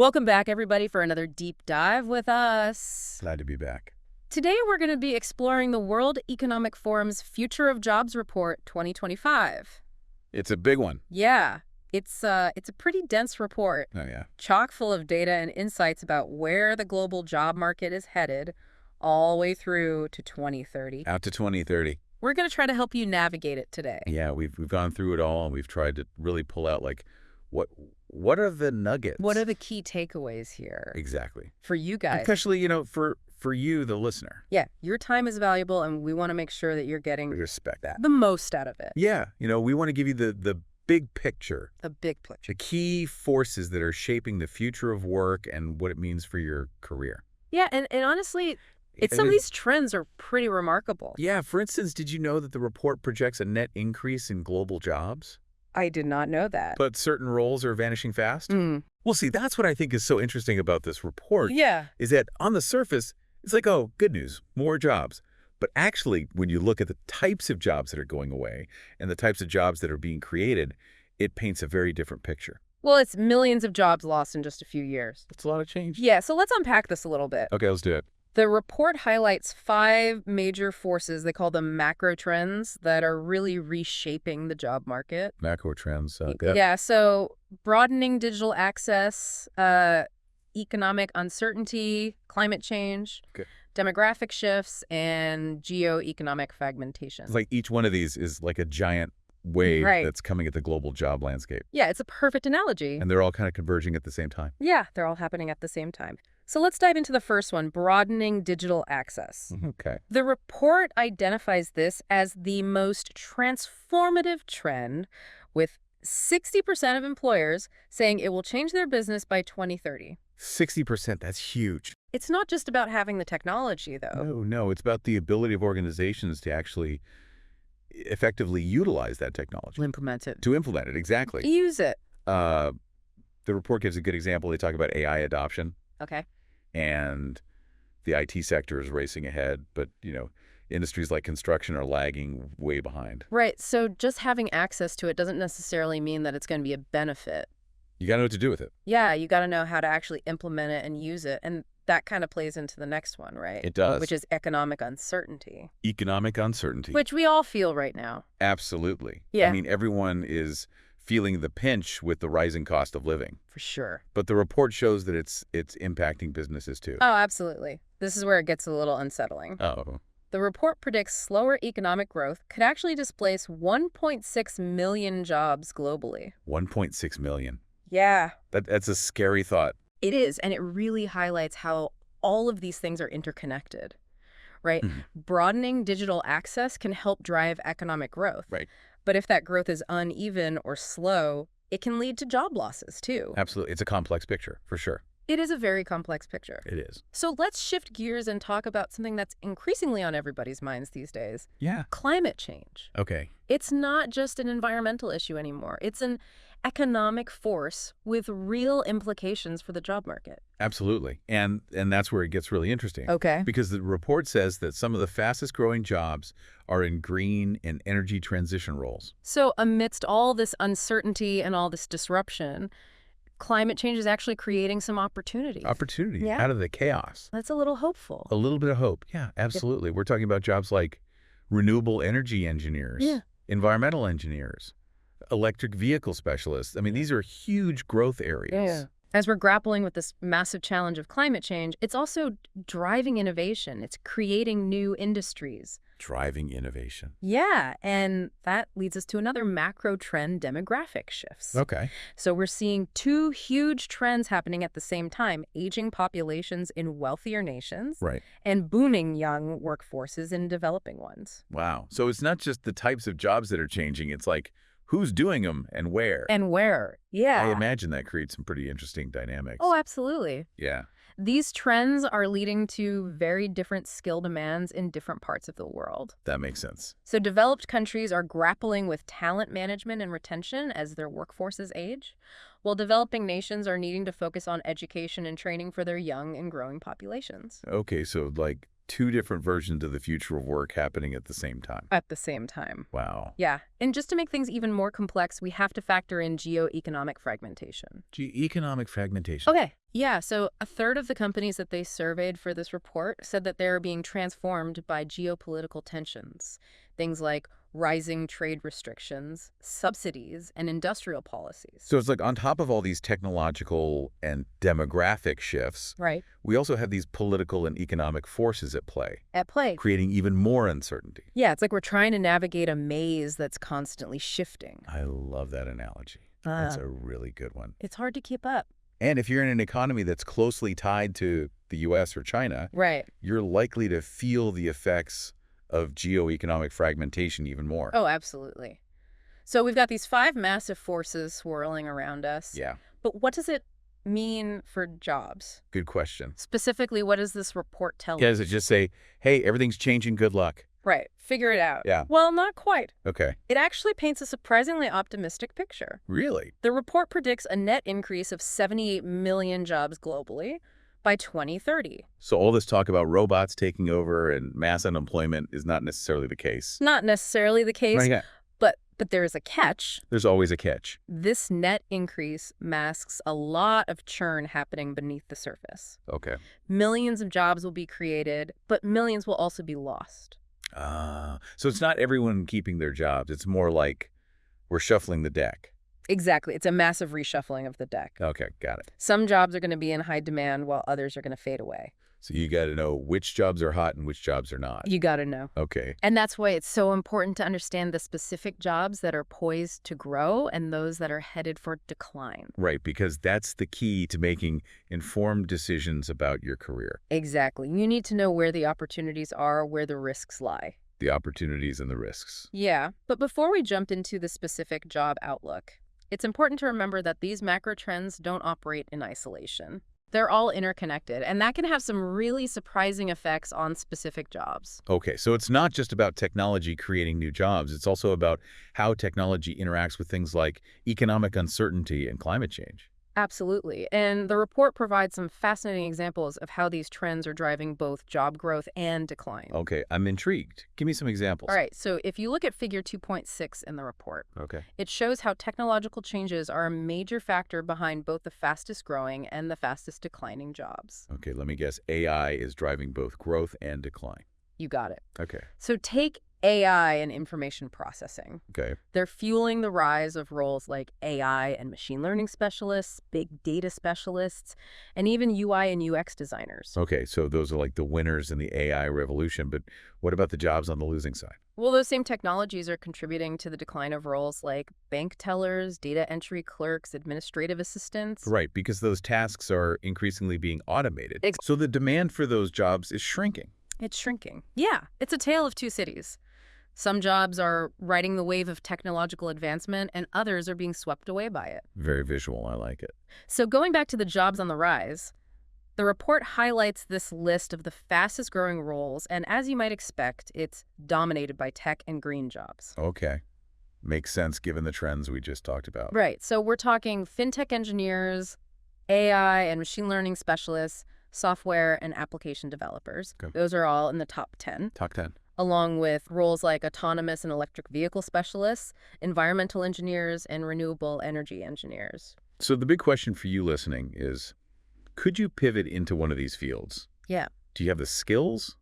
Welcome back, everybody, for another deep dive with us. Glad to be back. Today, we're going to be exploring the World Economic Forum's Future of Jobs Report 2025. It's a big one. Yeah, it's a pretty dense report, Oh, yeah. chock full of data and insights about where the global job market is headed all the way through to 2030. Out to 2030. We're going to try to help you navigate it today. Yeah, we've gone through it all, and we've tried to really pull out, like, what are the nuggets? What are the key takeaways here Exactly. for you guys? Especially, for you, the listener. Yeah, your time is valuable, and we want to make sure that you're getting We respect that. the most out of it. Yeah, we want to give you the big picture, A big picture. the key forces that are shaping the future of work and what it means for your career. Yeah, and honestly, some of these trends are pretty remarkable. Yeah, for instance, did you know that the report projects a net increase in global jobs? I did not know that. But certain roles are vanishing fast? Mm. Well, see, that's what I think is so interesting about this report. Yeah. Is that on the surface, it's like, oh, good news, more jobs. But actually, when you look at the types of jobs that are going away and the types of jobs that are being created, it paints a very different picture. Well, it's millions of jobs lost in just a few years. That's a lot of change. Yeah, so let's unpack this a little bit. Okay, let's do it. The report highlights 5 major forces, they call them macro trends, that are really reshaping the job market. Macro trends. Yeah, so broadening digital access, economic uncertainty, climate change, Okay. demographic shifts, and geo-economic fragmentation. It's like each one of these is like a giant wave Right. that's coming at the global job landscape. Yeah, it's a perfect analogy. And they're all kind of converging at the same time. Yeah, they're all happening at the same time. So let's dive into the first one, broadening digital access. Okay. The report identifies this as the most transformative trend, with 60% of employers saying it will change their business by 2030. 60%, that's huge. It's not just about having the technology, though. No, it's about the ability of organizations to actually effectively utilize that technology. Implement it. To implement it, exactly. Use it. The report gives a good example. They talk about AI adoption, Okay. and the IT sector is racing ahead, but, industries like construction are lagging way behind. Right, so just having access to it doesn't necessarily mean that it's going to be a benefit. You got to know what to do with it. Yeah, you got to know how to actually implement it and use it. And that kind of plays into the next one, right? It does. Which is economic uncertainty, Economic uncertainty. which we all feel right now. Absolutely. Yeah. I mean, everyone is feeling the pinch with the rising cost of living. For sure. But the report shows that it's impacting businesses too. Oh, absolutely. This is where it gets a little unsettling. Oh. The report predicts slower economic growth could actually displace 1.6 million jobs globally. 1.6 million. Yeah. That's a scary thought. It is, and it really highlights how all of these things are interconnected, right? Mhm. Broadening digital access can help drive economic growth. Right. But if that growth is uneven or slow, it can lead to job losses, too. Absolutely. It's a complex picture, for sure. It is a very complex picture. It is. So let's shift gears and talk about something that's increasingly on everybody's minds these days, Yeah. climate change. Okay. It's not just an environmental issue anymore. It's an economic force with real implications for the job market. Absolutely. And that's where it gets really interesting. Okay. Because the report says that some of the fastest growing jobs are in green and energy transition roles. So amidst all this uncertainty and all this disruption, climate change is actually creating some opportunities. Opportunity Yeah. out of the chaos. That's a little hopeful. A little bit of hope. Yeah, absolutely. We're talking about jobs like renewable energy engineers, Yeah. environmental engineers, electric vehicle specialists. I mean, these are huge growth areas. As we're grappling with this massive challenge of climate change, it's also driving innovation. It's creating new industries. Driving innovation. Yeah, and that leads us to another macro trend, demographic shifts. Okay. So we're seeing 2 huge trends happening at the same time, aging populations in wealthier nations Right. and booming young workforces in developing ones. Wow. So it's not just the types of jobs that are changing. It's like who's doing them and where. And where? Yeah. I imagine that creates some pretty interesting dynamics. Oh, absolutely. Yeah. These trends are leading to very different skill demands in different parts of the world. That makes sense. So developed countries are grappling with talent management and retention as their workforces age, while developing nations are needing to focus on education and training for their young and growing populations. Okay, so like two different versions of the future of work happening at the same time. At the same time. Wow. Yeah. And just to make things even more complex, we have to factor in geoeconomic fragmentation. Economic fragmentation. Okay. Yeah. So a third of the companies that they surveyed for this report said that they are being transformed by geopolitical tensions. Things like rising trade restrictions, subsidies, and industrial policies. So it's like on top of all these technological and demographic shifts, Right. we also have these political and economic forces at play, At play. creating even more uncertainty. Yeah, it's like we're trying to navigate a maze that's constantly shifting. I love that analogy. That's a really good one. It's hard to keep up. And if you're in an economy that's closely tied to the U.S. or China, Right. you're likely to feel the effects of geoeconomic fragmentation even more. Oh, absolutely. So we've got these 5 massive forces swirling around us. Yeah, But what does it mean for jobs? good question. Specifically, what does this report tell Yeah, us? does it just say, hey, everything's changing, good luck? Right. Figure it out. Yeah. Well, not quite. Okay. It actually paints a surprisingly optimistic picture. Really? The report predicts a net increase of 78 million jobs globally by 2030. So all this talk about robots taking over and mass unemployment is not necessarily the case. Not necessarily the case, Right, yeah. but there is a catch. There's always a catch. This net increase masks a lot of churn happening beneath the surface. Okay. Millions of jobs will be created, but millions will also be lost. So it's not everyone keeping their jobs. It's more like we're shuffling the deck. Exactly. It's a massive reshuffling of the deck. Okay, got it. Some jobs are going to be in high demand while others are going to fade away. So you got to know which jobs are hot and which jobs are not. You got to know. Okay. And that's why it's so important to understand the specific jobs that are poised to grow and those that are headed for decline. Right, because that's the key to making informed decisions about your career. Exactly. You need to know where the opportunities are, where the risks lie. The opportunities and the risks. Yeah, but before we jump into the specific job outlook, it's important to remember that these macro trends don't operate in isolation. They're all interconnected, and that can have some really surprising effects on specific jobs. Okay, so it's not just about technology creating new jobs. It's also about how technology interacts with things like economic uncertainty and climate change. Absolutely. And the report provides some fascinating examples of how these trends are driving both job growth and decline. Okay, I'm intrigued. Give me some examples. All right, so if you look at figure 2.6 in the report, Okay. it shows how technological changes are a major factor behind both the fastest growing and the fastest declining jobs. Okay, let me guess. AI is driving both growth and decline. You got it. Okay. So take AI and information processing. Okay. They're fueling the rise of roles like AI and machine learning specialists, big data specialists, and even UI and UX designers. Okay, so those are like the winners in the AI revolution, but what about the jobs on the losing side? Well, those same technologies are contributing to the decline of roles like bank tellers, data entry clerks, administrative assistants. Right, because those tasks are increasingly being automated. Ex- So the demand for those jobs is shrinking. It's shrinking. Yeah, it's a tale of two cities. Some jobs are riding the wave of technological advancement, and others are being swept away by it. Very visual, I like it. So going back to the jobs on the rise, the report highlights this list of the fastest growing roles, and as you might expect, it's dominated by tech and green jobs. Okay. Makes sense given the trends we just talked about. Right, so we're talking fintech engineers, AI and machine learning specialists, software and application developers. Okay. Those are all in the top 10. Top 10. Along with roles like autonomous and electric vehicle specialists, environmental engineers, and renewable energy engineers. So the big question for you listening is, could you pivot into one of these fields? Yeah, Do you have the skills,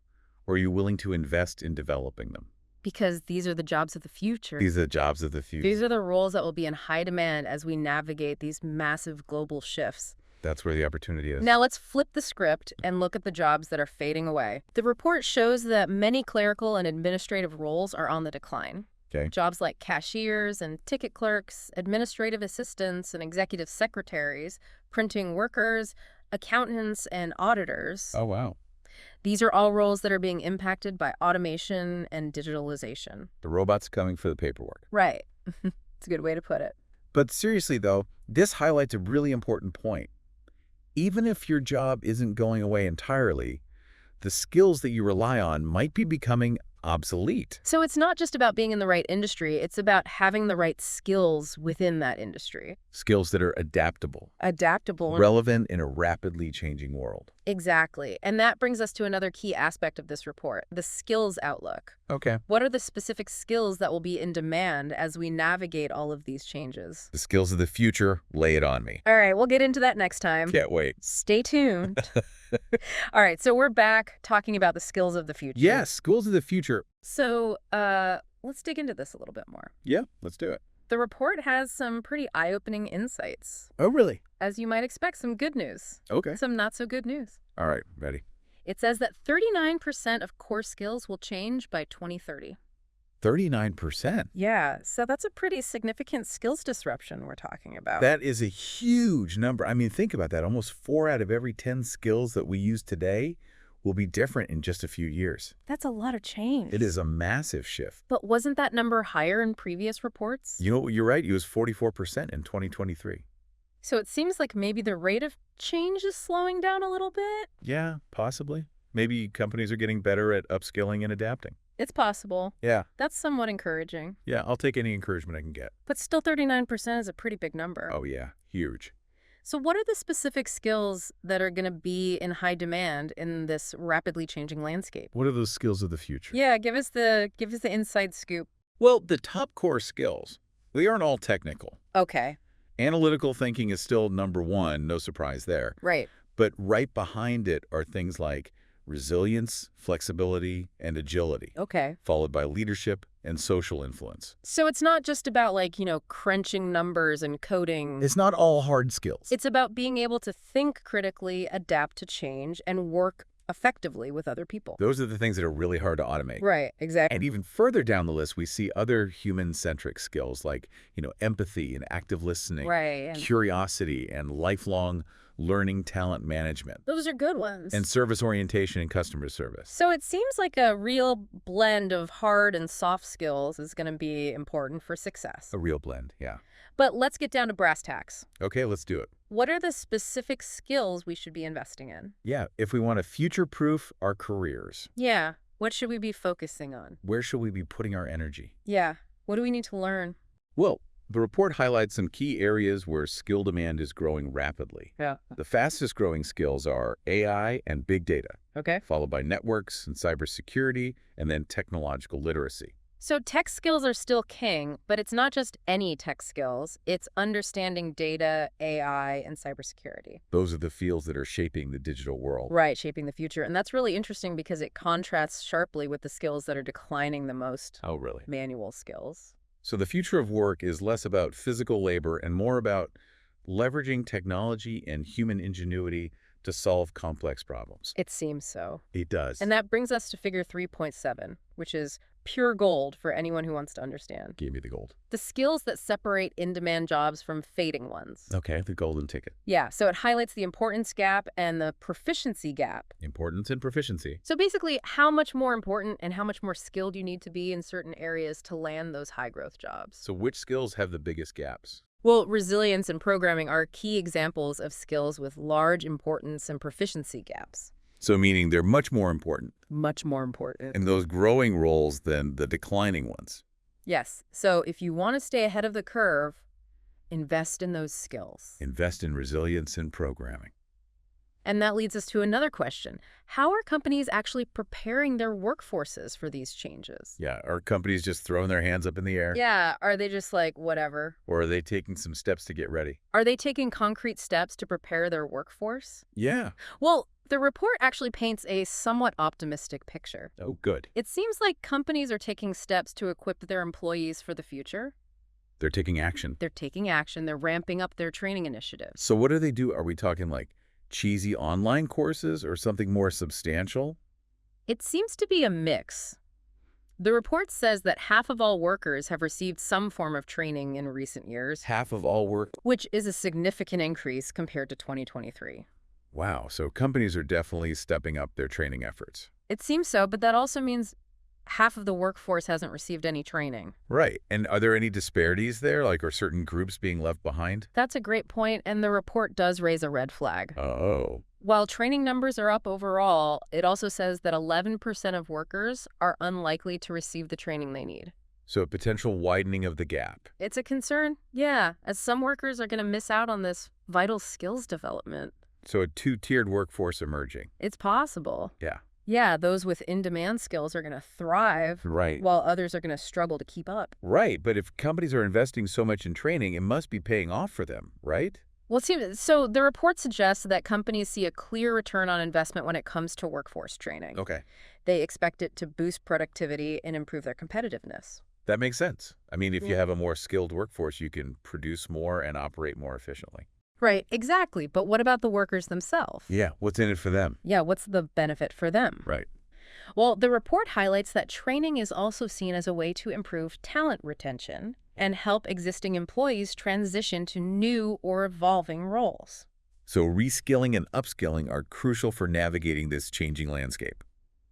or are you willing to invest in developing them? because these are the jobs of the future. These are the jobs of the future. These are the roles that will be in high demand as we navigate these massive global shifts. That's where the opportunity is. Now let's flip the script and look at the jobs that are fading away. The report shows that many clerical and administrative roles are on the decline. Okay. Jobs like cashiers and ticket clerks, administrative assistants and executive secretaries, printing workers, accountants, and auditors. Oh, wow. These are all roles that are being impacted by automation and digitalization. The robot's coming for the paperwork. Right. It's a good way to put it. But seriously, though, this highlights a really important point. Even if your job isn't going away entirely, the skills that you rely on might be becoming obsolete. So it's not just about being in the right industry, it's about having the right skills within that industry. Skills that are adaptable, Adaptable. relevant in a rapidly changing world. Exactly. And that brings us to another key aspect of this report, the skills outlook. Okay. What are the specific skills that will be in demand as we navigate all of these changes? The skills of the future, lay it on me. All right, we'll get into that next time. Can't wait. Stay tuned. All right, so we're back talking about the skills of the future. Yes, skills of the future. So let's dig into this a little bit more. Yeah, let's do it. The report has some pretty eye-opening insights. Oh, really? As you might expect, some good news, Okay. some not so good news. All right, ready. It says that 39% of core skills will change by 2030. 39%. Yeah, so that's a pretty significant skills disruption we're talking about. That is a huge number. I mean, think about that. Almost 4 out of every 10 skills that we use today will be different in just a few years. That's a lot of change. It is a massive shift. But wasn't that number higher in previous reports? You know, you're right. It was 44% in 2023. So it seems like maybe the rate of change is slowing down a little bit? Yeah, possibly. Maybe companies are getting better at upskilling and adapting. It's possible. Yeah. That's somewhat encouraging. Yeah, I'll take any encouragement I can get. But still 39% is a pretty big number. Oh, yeah. Huge. So what are the specific skills that are going to be in high demand in this rapidly changing landscape? What are those skills of the future? Yeah, give us the inside scoop. Well, the top core skills, they aren't all technical. Okay, Analytical thinking is still number one, no surprise there. right. But right behind it are things like resilience, flexibility, and agility, Okay. followed by leadership and social influence. So it's not just about crunching numbers and coding. It's not all hard skills. It's about being able to think critically, adapt to change, and work effectively with other people. Those are the things that are really hard to automate. Right, exactly. And even further down the list, we see other human-centric skills like, empathy and active listening, Right. And curiosity and lifelong learning talent management, those are good ones. and service orientation and customer service. So it seems like a real blend of hard and soft skills is going to be important for success. A real blend, yeah. But let's get down to brass tacks. Okay, let's do it. What are the specific skills we should be investing in? Yeah, if we want to future-proof our careers, Yeah. What should we be focusing on? where should we be putting our energy? Yeah. What do we need to learn? Well, the report highlights some key areas where skill demand is growing rapidly. Yeah. The fastest growing skills are AI and big data, Okay. followed by networks and cybersecurity, and then technological literacy. So tech skills are still king, but it's not just any tech skills. It's understanding data, AI, and cybersecurity. Those are the fields that are shaping the digital world. Right, shaping the future. And that's really interesting because it contrasts sharply with the skills that are declining the most, Oh, really? manual skills. So the future of work is less about physical labor and more about leveraging technology and human ingenuity to solve complex problems. It seems so. It does. And that brings us to figure 3.7, which is pure gold for anyone who wants to understand. Give me the gold. The skills that separate in-demand jobs from fading ones. Okay, the golden ticket. Yeah, so it highlights the importance gap and the proficiency gap. Importance and proficiency. So basically, how much more important and how much more skilled you need to be in certain areas to land those high-growth jobs. So which skills have the biggest gaps? Well, resilience and programming are key examples of skills with large importance and proficiency gaps. So meaning they're much more important Much more important. in those growing roles than the declining ones. Yes, so if you want to stay ahead of the curve, invest in those skills. Invest in resilience and programming. And that leads us to another question. How are companies actually preparing their workforces for these changes? Yeah, are companies just throwing their hands up in the air? Yeah, are they just like, whatever? Or are they taking some steps to get ready? Are they taking concrete steps to prepare their workforce? Yeah. Well, the report actually paints a somewhat optimistic picture. Oh, good. It seems like companies are taking steps to equip their employees for the future. They're taking action. They're taking action. They're ramping up their training initiatives. So what do they do? Are we talking like cheesy online courses or something more substantial? It seems to be a mix. The report says that half of all workers have received some form of training in recent years, Half of all work. which is a significant increase compared to 2023. Wow, so companies are definitely stepping up their training efforts. It seems so, but that also means half of the workforce hasn't received any training. Right. And are there any disparities there? Like, are certain groups being left behind? That's a great point, and the report does raise a red flag. Oh. While training numbers are up overall, it also says that 11% of workers are unlikely to receive the training they need. So a potential widening of the gap. It's a concern, yeah, as some workers are going to miss out on this vital skills development. So a two-tiered workforce emerging. It's possible. Yeah. Yeah, those with in-demand skills are going to thrive, Right. while others are going to struggle to keep up. Right, but if companies are investing so much in training, it must be paying off for them, right? Well, so the report suggests that companies see a clear return on investment when it comes to workforce training. Okay. They expect it to boost productivity and improve their competitiveness. That makes sense. I mean, if you Yeah. have a more skilled workforce, you can produce more and operate more efficiently. Right, exactly. But what about the workers themselves? Yeah, what's in it for them? Yeah, what's the benefit for them? Right. Well, the report highlights that training is also seen as a way to improve talent retention and help existing employees transition to new or evolving roles. So reskilling and upskilling are crucial for navigating this changing landscape.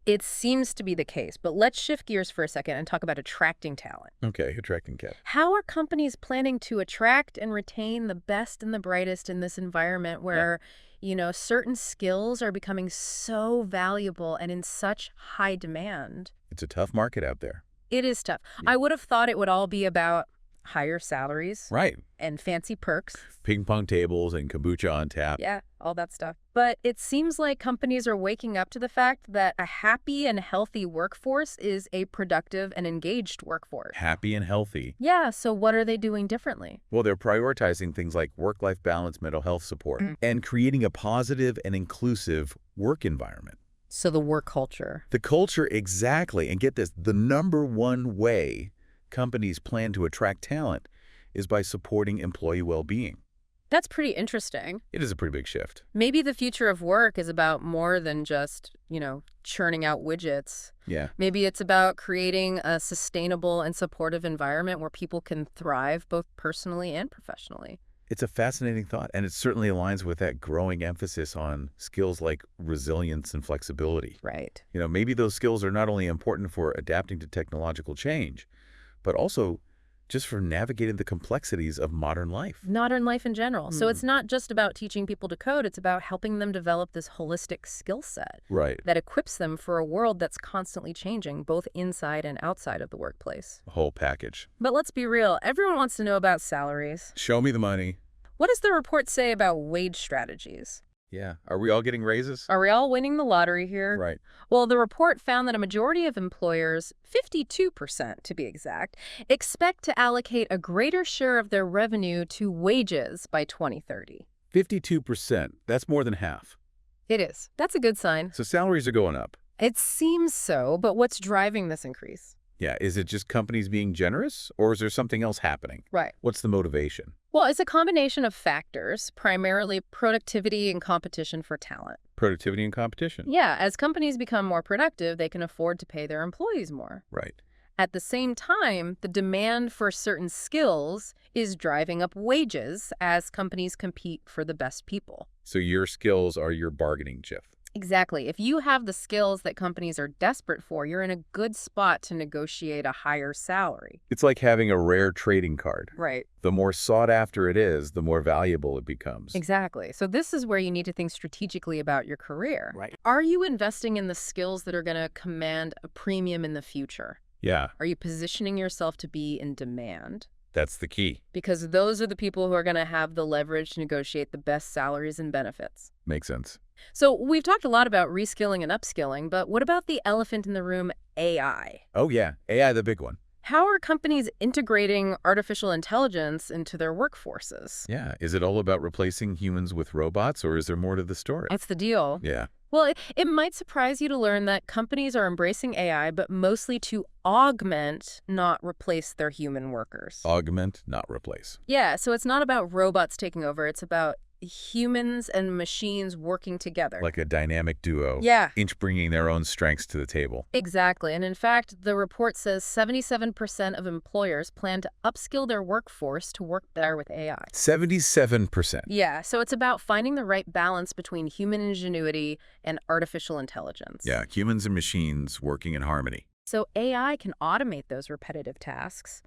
It seems to be the case, but let's shift gears for a second and talk about attracting talent. Okay, attracting cat. How are companies planning to attract and retain the best and the brightest in this environment where, certain skills are becoming so valuable and in such high demand? It's a tough market out there. It is tough. Yeah. I would have thought it would all be about higher salaries Right. and fancy perks. Ping pong tables and kombucha on tap. Yeah, all that stuff. But it seems like companies are waking up to the fact that a happy and healthy workforce is a productive and engaged workforce. Happy and healthy. Yeah, so what are they doing differently? Well, they're prioritizing things like work-life balance, mental health support, and creating a positive and inclusive work environment. So the work culture. The culture, exactly. And get this, the number one way companies plan to attract talent is by supporting employee well-being. That's pretty interesting. It is a pretty big shift. Maybe the future of work is about more than just, churning out widgets. Yeah. Maybe it's about creating a sustainable and supportive environment where people can thrive both personally and professionally. It's a fascinating thought, and it certainly aligns with that growing emphasis on skills like resilience and flexibility. Right. Maybe those skills are not only important for adapting to technological change, but also just for navigating the complexities of modern life. Modern life in general. So it's not just about teaching people to code, it's about helping them develop this holistic skill set Right. that equips them for a world that's constantly changing, both inside and outside of the workplace. The whole package. But let's be real, everyone wants to know about salaries. Show me the money. What does the report say about wage strategies? Yeah. Are we all getting raises? Are we all winning the lottery here? Right. Well, the report found that a majority of employers, 52% to be exact, expect to allocate a greater share of their revenue to wages by 2030. 52%. That's more than half. It is. That's a good sign. So salaries are going up. It seems so, but what's driving this increase? Yeah. Is it just companies being generous, or is there something else happening? Right. What's the motivation? Well, it's a combination of factors, primarily productivity and competition for talent. Productivity and competition. Yeah, as companies become more productive, they can afford to pay their employees more. Right. At the same time, the demand for certain skills is driving up wages as companies compete for the best people. So your skills are your bargaining chip. Exactly. If you have the skills that companies are desperate for, you're in a good spot to negotiate a higher salary. It's like having a rare trading card. Right. The more sought after it is, the more valuable it becomes. Exactly. So this is where you need to think strategically about your career. Right. Are you investing in the skills that are going to command a premium in the future? Yeah, Are you positioning yourself to be in demand? that's the key. Because those are the people who are going to have the leverage to negotiate the best salaries and benefits. Makes sense. So we've talked a lot about reskilling and upskilling, but what about the elephant in the room, AI? Oh yeah, AI the big one. How are companies integrating artificial intelligence into their workforces? Yeah, is it all about replacing humans with robots, or is there more to the story? That's the deal. Yeah. Well, it might surprise you to learn that companies are embracing AI, but mostly to augment, not replace their human workers. Augment, not replace. Yeah, so it's not about robots taking over. It's about humans and machines working together. Like a dynamic duo. Yeah, Each bringing their own strengths to the table. exactly. And in fact, the report says 77% of employers plan to upskill their workforce to work better with AI. 77%. Yeah, so it's about finding the right balance between human ingenuity and artificial intelligence. Yeah, humans and machines working in harmony. So AI can automate those repetitive tasks,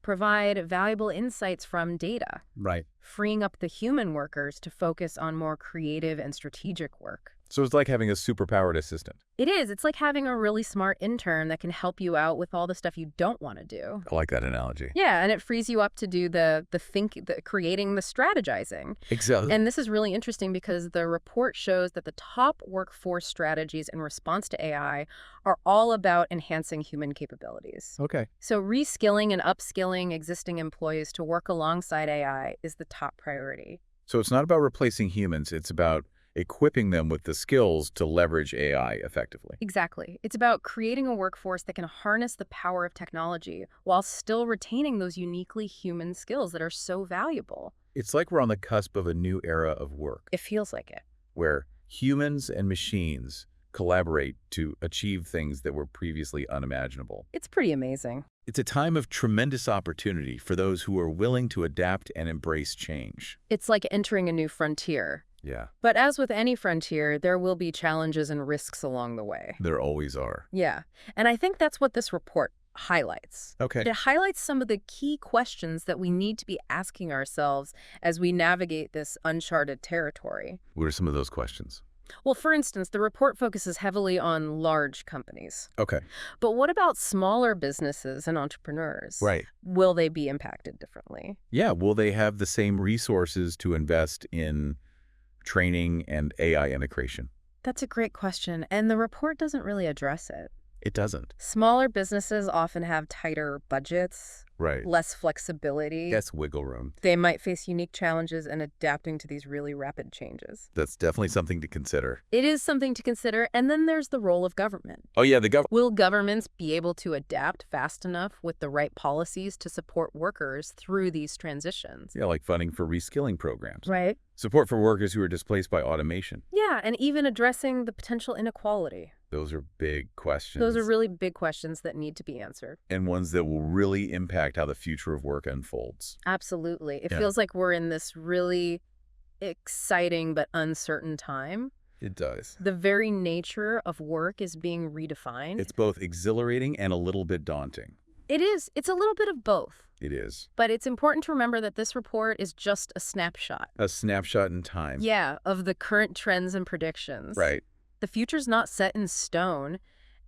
provide valuable insights from data, Right. freeing up the human workers to focus on more creative and strategic work. So it's like having a superpowered assistant. It is. It's like having a really smart intern that can help you out with all the stuff you don't want to do. I like that analogy. Yeah, and it frees you up to do the creating, the strategizing. Exactly. And this is really interesting because the report shows that the top workforce strategies in response to AI are all about enhancing human capabilities. Okay. So reskilling and upskilling existing employees to work alongside AI is the top priority. So it's not about replacing humans. It's about equipping them with the skills to leverage AI effectively. Exactly. It's about creating a workforce that can harness the power of technology while still retaining those uniquely human skills that are so valuable. It's like we're on the cusp of a new era of work It feels like it. where humans and machines collaborate to achieve things that were previously unimaginable. It's pretty amazing. It's a time of tremendous opportunity for those who are willing to adapt and embrace change. It's like entering a new frontier. Yeah, But as with any frontier, there will be challenges and risks along the way. there always are. Yeah. And I think that's what this report highlights. Okay. It highlights some of the key questions that we need to be asking ourselves as we navigate this uncharted territory. What are some of those questions? Well, for instance, the report focuses heavily on large companies. Okay. But what about smaller businesses and entrepreneurs? Right. Will they be impacted differently? Yeah, will they have the same resources to invest in training and AI integration? That's a great question, and the report doesn't really address it. It doesn't. Smaller businesses often have tighter budgets, Right. less flexibility. That's wiggle room. They might face unique challenges in adapting to these really rapid changes. That's definitely something to consider. It is something to consider, and then there's the role of government. Oh, yeah, the government. Will governments be able to adapt fast enough with the right policies to support workers through these transitions? Yeah, like funding for reskilling programs. Right. Support for workers who are displaced by automation. Yeah, and even addressing the potential inequality. Those are big questions. Those are really big questions that need to be answered. and ones that will really impact how the future of work unfolds. Absolutely. It Yeah. feels like we're in this really exciting but uncertain time. It does. The very nature of work is being redefined. It's both exhilarating and a little bit daunting. It is. It's a little bit of both. It is. But it's important to remember that this report is just a snapshot. A snapshot in time. Yeah, of the current trends and predictions. Right. The future's not set in stone,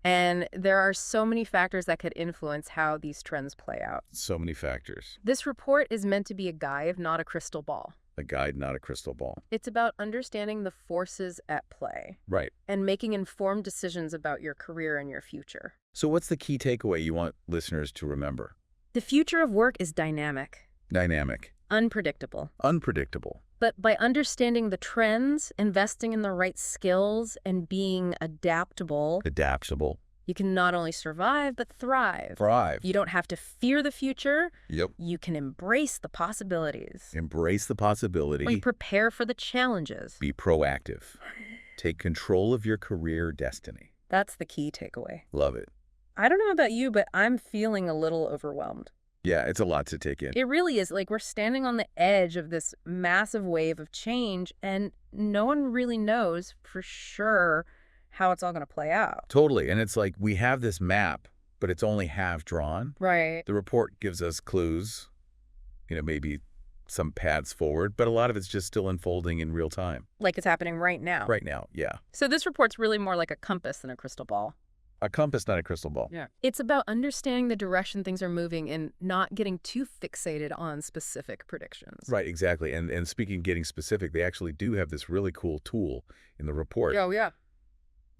and there are so many factors that could influence how these trends play out. So many factors. This report is meant to be a guide, not a crystal ball. A guide, not a crystal ball. It's about understanding the forces at play Right. and making informed decisions about your career and your future. So what's the key takeaway you want listeners to remember? The future of work is dynamic, Dynamic. unpredictable. Unpredictable. But by understanding the trends, investing in the right skills, and being adaptable, Adaptable. you can not only survive, but thrive. Thrive. You don't have to fear the future. Yep. You can embrace the possibilities. Embrace the possibility. Like prepare for the challenges. Be proactive. Take control of your career destiny. That's the key takeaway. Love it. I don't know about you, but I'm feeling a little overwhelmed. Yeah, it's a lot to take in. It really is. Like, we're standing on the edge of this massive wave of change, and no one really knows for sure how it's all going to play out. Totally. And it's like we have this map, but it's only half drawn. Right. The report gives us clues, maybe some paths forward, but a lot of it's just still unfolding in real time. Like it's happening right now. Right now, yeah. So this report's really more like a compass than a crystal ball. A compass, not a crystal ball. Yeah. It's about understanding the direction things are moving and not getting too fixated on specific predictions. Right, exactly. And speaking of getting specific, they actually do have this really cool tool in the report, Oh, yeah.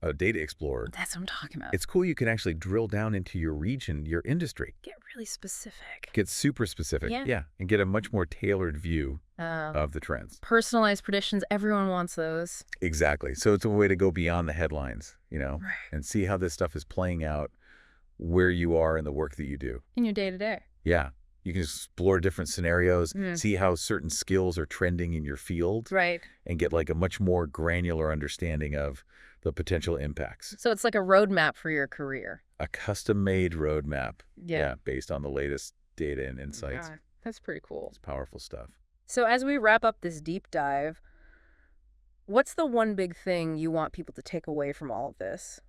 a data explorer. That's what I'm talking about. It's cool you can actually drill down into your region, your industry, Get really specific. get super specific, Yeah. and get a much more tailored view Uh, of the trends. personalized predictions, everyone wants those. Exactly. So it's a way to go beyond the headlines, Right. and see how this stuff is playing out where you are in the work that you do. In your day-to-day. Yeah. You can explore different scenarios, Mm. see how certain skills are trending in your field, Right. and get like a much more granular understanding of the potential impacts. So it's like a roadmap for your career. A custom-made roadmap, Yeah. based on the latest data and insights. God, that's pretty cool. It's powerful stuff. So as we wrap up this deep dive, what's the one big thing you want people to take away from all of this?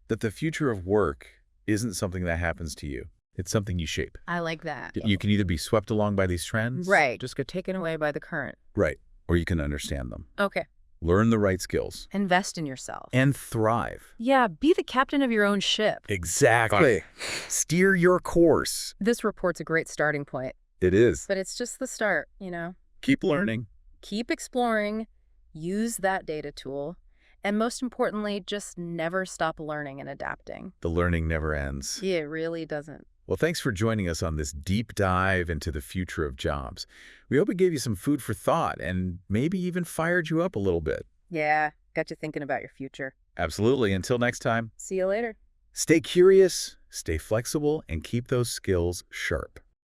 That the future of work isn't something that happens to you. It's something you shape. I like that. You can either be swept along by these trends. Right. Just get taken away by the current. Right. Or you can understand them. Okay. Learn the right skills. Invest in yourself. And thrive. Yeah, be the captain of your own ship. Exactly. Steer your course. This report's a great starting point, It is. but it's just the start, you know? Keep learning. Keep exploring, use that data tool, and most importantly, just never stop learning and adapting. The learning never ends. Yeah, it really doesn't. Well, thanks for joining us on this deep dive into the future of jobs. We hope it gave you some food for thought and maybe even fired you up a little bit. Yeah, got you thinking about your future. Absolutely. Until next time, See you later. stay curious, stay flexible, and keep those skills sharp.